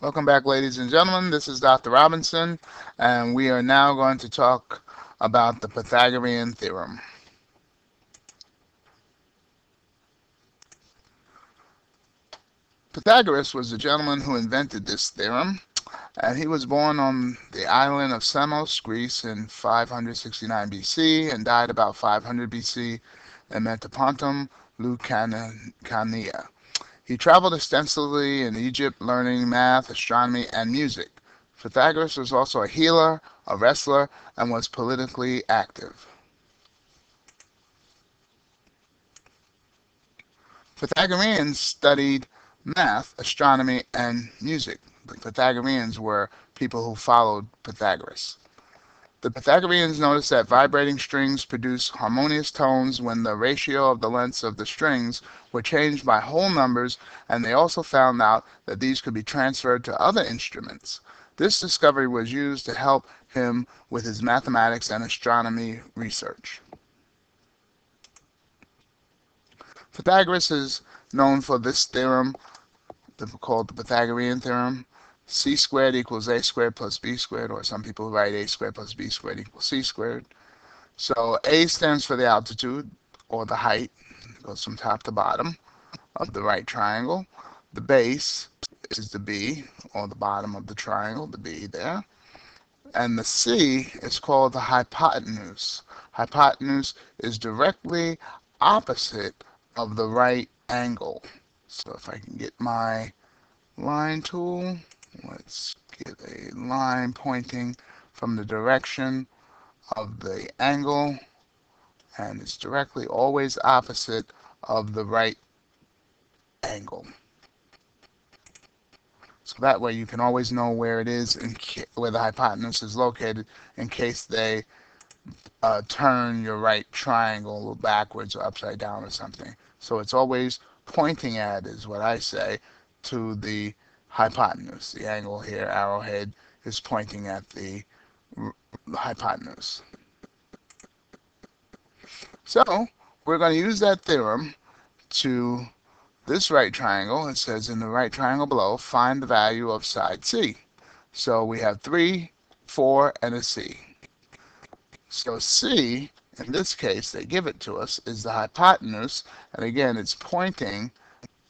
Welcome back, ladies and gentlemen. This is Dr. Robinson, and we are now going to talk about the Pythagorean Theorem. Pythagoras was the gentleman who invented this theorem, and he was born on the island of Samos, Greece, in 569 BC and died about 500 BC in Metapontum, Lucania. He traveled extensively in Egypt, learning math, astronomy, and music. Pythagoras was also a healer, a wrestler, and was politically active. Pythagoreans studied math, astronomy, and music. The Pythagoreans were people who followed Pythagoras. The Pythagoreans noticed that vibrating strings produce harmonious tones when the ratio of the lengths of the strings were changed by whole numbers, and they also found out that these could be transferred to other instruments. This discovery was used to help him with his mathematics and astronomy research. Pythagoras is known for this theorem, called the Pythagorean Theorem. C squared equals a squared plus b squared, or some people write a squared plus b squared equals c squared. So a stands for the altitude, or the height. It goes from top to bottom of the right triangle. The base is the b, or the bottom of the triangle, the b there. And the c is called the hypotenuse. Hypotenuse is directly opposite of the right angle. So if I can get my line tool, let's get a line pointing from the direction of the angle, and it's directly always opposite of the right angle. So that way you can always know where it is, where the hypotenuse is located, in case they turn your right triangle backwards or upside down or something. So it's always pointing at, is what I say, to the hypotenuse. The angle here, arrowhead, is pointing at the hypotenuse. So we're going to use that theorem to this right triangle. It says in the right triangle below, find the value of side C. So we have 3, 4, and a C. So C, in this case, they give it to us, is the hypotenuse, and again, it's pointing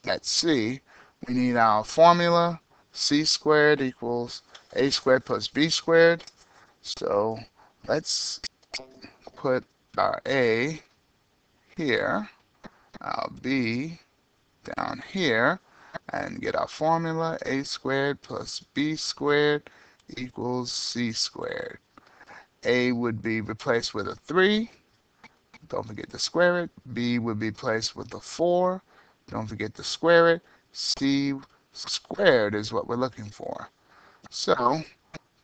at C. We need our formula. C squared equals a squared plus b squared. So let's put our a here, our b down here, and get our formula. A squared plus b squared equals c squared. A would be replaced with a 3. Don't forget to square it. B would be replaced with a 4. Don't forget to square it. C squared is what we're looking for. So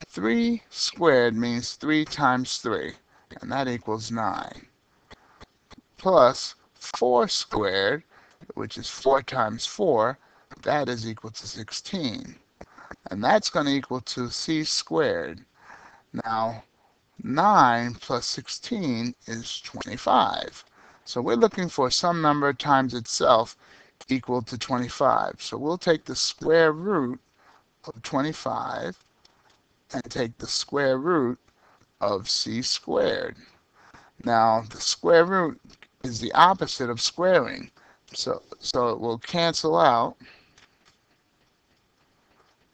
3 squared means 3 times 3, and that equals 9. Plus 4 squared, which is 4 times 4, that is equal to 16. And that's going to equal to c squared. Now, 9 plus 16 is 25. So we're looking for some number times itself equal to 25. So we'll take the square root of 25 and take the square root of c squared. Now, the square root is the opposite of squaring. So it will cancel out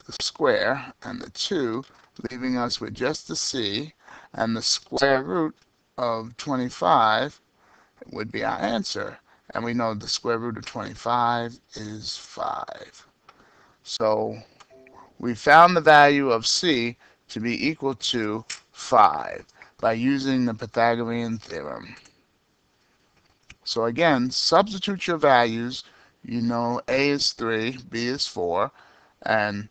the square and the 2, leaving us with just the c, and the square root of 25 would be our answer. And we know the square root of 25 is 5. So we found the value of c to be equal to 5 by using the Pythagorean theorem. So again, substitute your values. You know a is 3, b is 4, and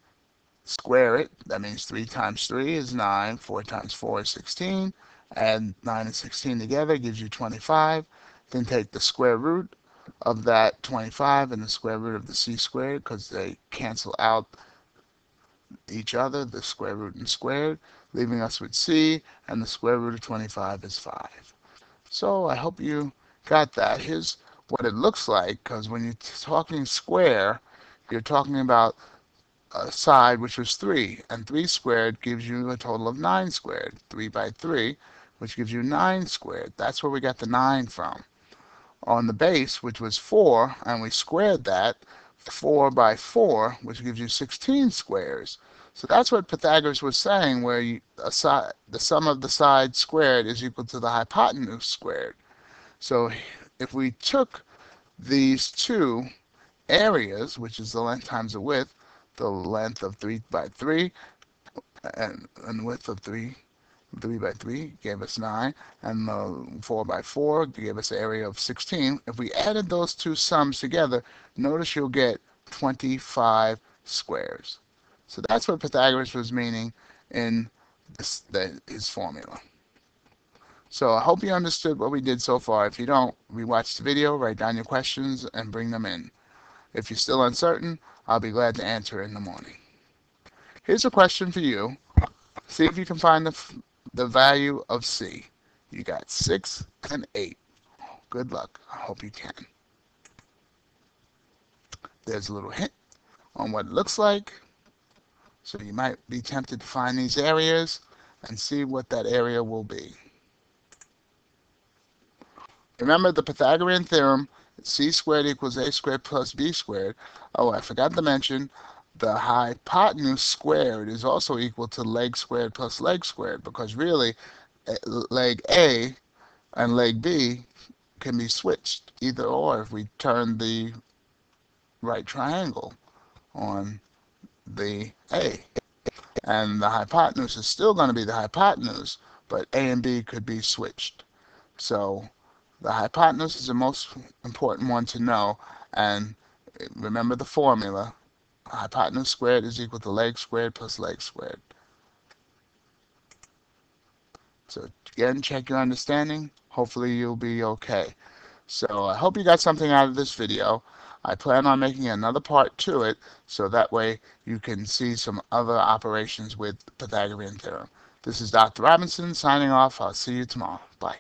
square it. That means 3 times 3 is 9, 4 times 4 is 16, add 9 and 16 together gives you 25. Then take the square root of that 25 and the square root of the c squared, because they cancel out each other, the square root and squared, leaving us with c, and the square root of 25 is 5. So I hope you got that. Here's what it looks like, because when you're talking square, you're talking about side, which was 3, and 3 squared gives you a total of 9 squared. 3 by 3, which gives you 9 squared. That's where we got the 9 from. On the base, which was 4, and we squared that, 4 by 4, which gives you 16 squares. So that's what Pythagoras was saying, where the sum of the sides squared is equal to the hypotenuse squared. So if we took these two areas, which is the length times the length of 3 by 3, and width of 3 by 3 gave us 9, and the 4 by 4 gave us an area of 16. If we added those two sums together, notice you'll get 25 squares. So that's what Pythagoras was meaning in his formula. So I hope you understood what we did so far. If you don't, rewatch the video, write down your questions, and bring them in. If you're still uncertain, I'll be glad to answer in the morning. Here's a question for you. See if you can find the value of C. You got 6 and 8. Good luck. I hope you can. There's a little hint on what it looks like. So you might be tempted to find these areas and see what that area will be. Remember the Pythagorean theorem, c squared equals a squared plus b squared. Oh, I forgot to mention, the hypotenuse squared is also equal to leg squared plus leg squared, because really leg A and leg B can be switched, either or, if we turn the right triangle on the A. And the hypotenuse is still going to be the hypotenuse, but A and B could be switched. So the hypotenuse is the most important one to know, and remember the formula. Hypotenuse squared is equal to leg squared plus leg squared. So again, check your understanding. Hopefully you'll be okay. So I hope you got something out of this video. I plan on making another part to it, so that way you can see some other operations with Pythagorean theorem. This is Dr. Robinson signing off. I'll see you tomorrow. Bye.